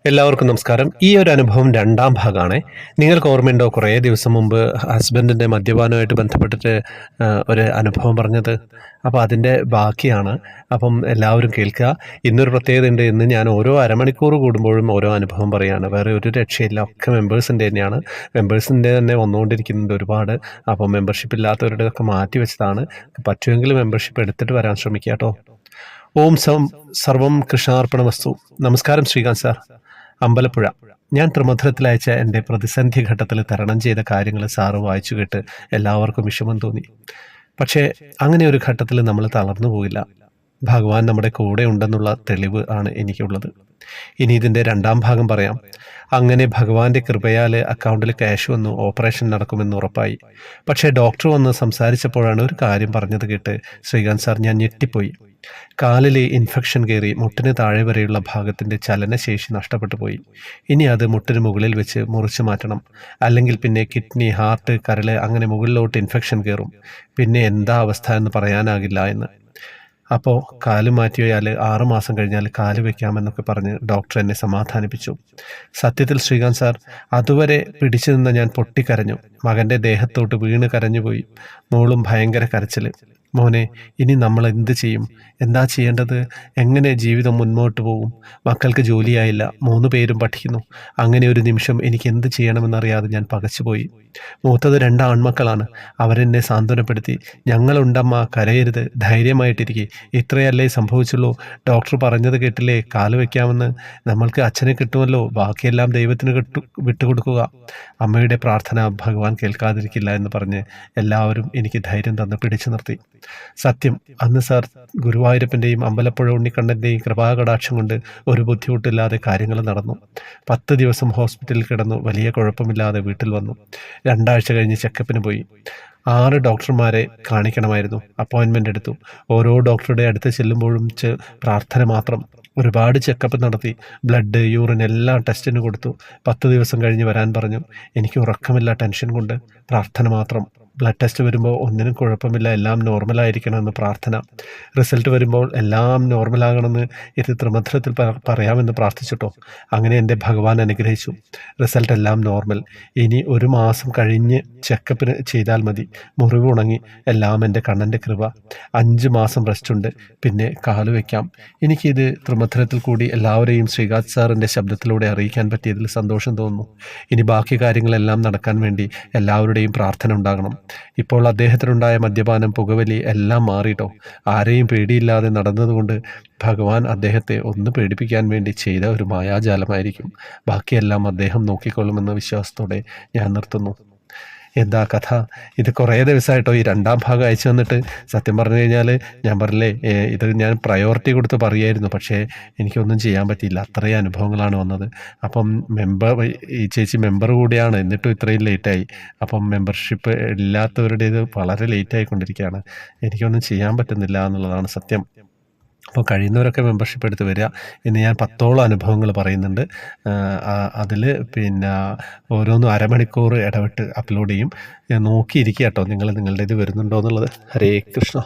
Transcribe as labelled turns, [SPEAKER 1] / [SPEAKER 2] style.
[SPEAKER 1] എല്ലാവർക്കും നമസ്കാരം. ഈ ഒരു അനുഭവം രണ്ടാം ഭാഗമാണ്. നിങ്ങൾക്ക് ഓർമ്മയുണ്ടോ കുറേ ദിവസം മുമ്പ് ഹസ്ബൻഡിൻ്റെ മദ്യപാനവുമായിട്ട് ബന്ധപ്പെട്ടിട്ട് ഒരു അനുഭവം പറഞ്ഞത്? അപ്പോൾ അതിൻ്റെ ബാക്കിയാണ്. അപ്പം എല്ലാവരും കേൾക്കുക. ഇന്നൊരു പ്രത്യേകതയുണ്ട്. ഇന്ന് ഞാൻ ഓരോ അരമണിക്കൂർ കൂടുമ്പോഴും ഓരോ അനുഭവം പറയുകയാണ്. വേറെ ഒരു രക്ഷയില്ല. ഒക്കെ മെമ്പേഴ്സിൻ്റെ തന്നെയാണ്. മെമ്പേഴ്സിൻ്റെ തന്നെ വന്നുകൊണ്ടിരിക്കുന്നുണ്ട് ഒരുപാട്. അപ്പം മെമ്പർഷിപ്പ് ഇല്ലാത്തവരുടെയൊക്കെ മാറ്റി വെച്ചതാണ്. പറ്റുമെങ്കിൽ മെമ്പർഷിപ്പ് എടുത്തിട്ട് വരാൻ ശ്രമിക്കുക കേട്ടോ. ഓം സർവം കൃഷ്ണാർപ്പണമസ്തു. നമസ്കാരം ശ്രീകാന്ത് സാർ, അമ്പലപ്പുഴ. ഞാൻ ത്രിമധുരത്തിൽ അയച്ച എൻ്റെ പ്രതിസന്ധി ഘട്ടത്തിൽ തരണം ചെയ്ത കാര്യങ്ങൾ സാറ് വായിച്ചു കേട്ട് എല്ലാവർക്കും വിഷമം തോന്നി. പക്ഷേ അങ്ങനെ ഒരു ഘട്ടത്തിൽ നമ്മൾ തളർന്നു പോയില്ല. ഭഗവാൻ നമ്മുടെ കൂടെ ഉണ്ടെന്നുള്ള തെളിവ് ആണ് എനിക്കുള്ളത്. ഇനി ഇതിൻ്റെ രണ്ടാം ഭാഗം പറയാം. അങ്ങനെ ഭഗവാന്റെ കൃപയാൽ അക്കൗണ്ടിൽ ക്യാഷ് വന്നു, ഓപ്പറേഷൻ നടക്കുമെന്ന് ഉറപ്പായി. പക്ഷേ ഡോക്ടർ വന്ന് സംസാരിച്ചപ്പോഴാണ് ഒരു കാര്യം പറഞ്ഞത് കേട്ട് ശ്രീകാന്ത് സാർ ഞാൻ ഞെട്ടിപ്പോയി. കാലിൽ ഇൻഫെക്ഷൻ കയറി മുട്ടിന് താഴെ വരെയുള്ള ഭാഗത്തിൻ്റെ ചലനശേഷി നഷ്ടപ്പെട്ടു പോയി. ഇനി അത് മുട്ടിന് മുകളിൽ വെച്ച് മുറിച്ചു മാറ്റണം. അല്ലെങ്കിൽ പിന്നെ കിഡ്നി, ഹാർട്ട്, കരൾ അങ്ങനെ മുകളിലോട്ട് ഇൻഫെക്ഷൻ കയറും. പിന്നെ എന്താ അവസ്ഥ എന്ന് പറയാനാകില്ല എന്ന്. അപ്പോൾ കാല് മാറ്റിയാൽ 6 മാസം കഴിഞ്ഞാൽ കാല് വയ്ക്കാമെന്നൊക്കെ പറഞ്ഞ് ഡോക്ടർ എന്നെ സമാധാനിപ്പിച്ചു. സത്യത്തിൽ ശ്രീകാന്ത് സാർ, അതുവരെ പിടിച്ചു നിന്ന ഞാൻ പൊട്ടിക്കരഞ്ഞു. മകൻ്റെ ദേഹത്തോട്ട് വീണ് കരഞ്ഞുപോയി. മോളും ഭയങ്കര കരച്ചിൽ. മോനെ, ഇനി നമ്മൾ എന്ത് ചെയ്യും? എന്താ ചെയ്യേണ്ടത്? എങ്ങനെ ജീവിതം മുന്നോട്ട് പോകും? മക്കൾക്ക് ജോലിയായില്ല, 3 പേരും പഠിക്കുന്നു. അങ്ങനെ ഒരു നിമിഷം എനിക്ക് എന്ത് ചെയ്യണമെന്നറിയാതെ ഞാൻ പകച്ചുപോയി. മൂത്തത് 2 ആൺമക്കളാണ്. അവരെന്നെ സാന്ത്വനപ്പെടുത്തി, ഞങ്ങളുണ്ടമ്മ, കരയരുത്, ധൈര്യമായിട്ടിരിക്കെ, ഇത്രയല്ലേ സംഭവിച്ചുള്ളൂ. ഡോക്ടർ പറഞ്ഞത് കേട്ടില്ലേ, കാല് വയ്ക്കാമെന്ന്. നമ്മൾക്ക് അച്ഛനെ കിട്ടുമല്ലോ, ബാക്കിയെല്ലാം ദൈവത്തിന് വിട്ടുകൊടുക്കുക. അമ്മയുടെ പ്രാർത്ഥന ഭഗവാൻ കേൾക്കാതിരിക്കില്ല എന്ന് പറഞ്ഞ് എല്ലാവരും എനിക്ക് ധൈര്യം തന്ന് പിടിച്ചു നിർത്തി. സത്യം, അന്ന് സാർ ഗുരുവായൂരപ്പൻ്റെയും അമ്പലപ്പുഴ ഉണ്ണിക്കണ്ണൻ്റെയും കൃപാകടാക്ഷം കൊണ്ട് ഒരു ബുദ്ധിമുട്ടില്ലാതെ കാര്യങ്ങൾ നടന്നു. 10 ദിവസം ഹോസ്പിറ്റലിൽ കിടന്നു. വലിയ കുഴപ്പമില്ലാതെ വീട്ടിൽ വന്നു. 2 ആഴ്ച കഴിഞ്ഞ് ചെക്കപ്പിന് പോയി. 6 ഡോക്ടർമാരെ കാണിക്കണമായിരുന്നു. അപ്പോയിൻമെൻ്റ് എടുത്തു. ഓരോ ഡോക്ടറുടെ അടുത്ത് ചെല്ലുമ്പോഴും പ്രാർത്ഥന മാത്രം. ഒരുപാട് ചെക്കപ്പ് നടത്തി. ബ്ലഡ്, യൂറിൻ എല്ലാം ടെസ്റ്റിന് കൊടുത്തു. 10 ദിവസം കഴിഞ്ഞ് വരാൻ പറഞ്ഞു. എനിക്ക് ഉറക്കമില്ല, ടെൻഷൻ കൊണ്ട്. പ്രാർത്ഥന മാത്രം. ബ്ലഡ് ടെസ്റ്റ് വരുമ്പോൾ ഒന്നിനും കുഴപ്പമില്ല, എല്ലാം നോർമലായിരിക്കണമെന്ന് പ്രാർത്ഥന. റിസൾട്ട് വരുമ്പോൾ എല്ലാം നോർമലാകണമെന്ന് ഇത് ത്രിമധുരത്തിൽ പറയാമെന്ന് പ്രാർത്ഥിച്ചിട്ടോ. അങ്ങനെ എൻ്റെ ഭഗവാൻ അനുഗ്രഹിച്ചു. റിസൾട്ട് എല്ലാം നോർമൽ. ഇനി 1 മാസം കഴിഞ്ഞ് ചെക്കപ്പിന് ചെയ്താൽ മതി. മുറിവ് ഉണങ്ങി. എല്ലാം എൻ്റെ കണ്ണൻ്റെ കൃപ. 5 മാസം റെസ്റ്റ് ഉണ്ട്. പിന്നെ കാല് വയ്ക്കാം. എനിക്കിത് ത്രിമധുരത്തിൽ കൂടി എല്ലാവരെയും ശ്രീകാന്ത് സാറിൻ്റെ ശബ്ദത്തിലൂടെ അറിയിക്കാൻ പറ്റിയതിൽ സന്തോഷം തോന്നുന്നു. ഇനി ബാക്കി കാര്യങ്ങളെല്ലാം നടക്കാൻ വേണ്ടി എല്ലാവരുടെയും പ്രാർത്ഥന ഉണ്ടാകണം. ഇപ്പോൾ അദ്ദേഹത്തിനുണ്ടായ മദ്യപാനം, പുകവലി എല്ലാം മാറിയിട്ടോ. ആരെയും പേടിയില്ലാതെ നടന്നതുകൊണ്ട് ഭഗവാൻ അദ്ദേഹത്തെ ഒന്ന് പേടിപ്പിക്കാൻ വേണ്ടി ചെയ്ത ഒരു മായാജാലമായിരിക്കും. ബാക്കിയെല്ലാം അദ്ദേഹം നോക്കിക്കൊള്ളുമെന്ന വിശ്വാസത്തോടെ ഞാൻ നിർത്തുന്നു. എന്താ കഥ? ഇത് കുറേ ദിവസമായിട്ടോ ഈ രണ്ടാം ഭാഗം അയച്ചു തന്നിട്ട്. സത്യം പറഞ്ഞു കഴിഞ്ഞാൽ ഞാൻ പറഞ്ഞില്ലേ, ഇത് ഞാൻ പ്രയോറിറ്റി കൊടുത്ത് പറയായിരുന്നു. പക്ഷേ എനിക്കൊന്നും ചെയ്യാൻ പറ്റിയില്ല. അത്രയും അനുഭവങ്ങളാണ് വന്നത്. അപ്പം ഈ ചേച്ചി മെമ്പർ കൂടിയാണ്, എന്നിട്ടും ഇത്രയും ലേറ്റായി. അപ്പം മെമ്പർഷിപ്പ് ഇല്ലാത്തവരുടേത് വളരെ ലേറ്റായിക്കൊണ്ടിരിക്കുകയാണ്. എനിക്കൊന്നും ചെയ്യാൻ പറ്റുന്നില്ല എന്നുള്ളതാണ് സത്യം. അപ്പോൾ കഴിയുന്നവരൊക്കെ മെമ്പർഷിപ്പ് എടുത്ത് വരിക. ഇന്ന് ഞാൻ 10ഓളം അനുഭവങ്ങൾ പറയുന്നുണ്ട്. അതിൽ പിന്നെ ഓരോന്നും അരമണിക്കൂർ ഇടവിട്ട് അപ്ലോഡ് ചെയ്യും. നോക്കിയിരിക്കുക കേട്ടോ, നിങ്ങളുടേത് വരുന്നുണ്ടോ എന്നുള്ളത്. ഹരേ കൃഷ്ണ.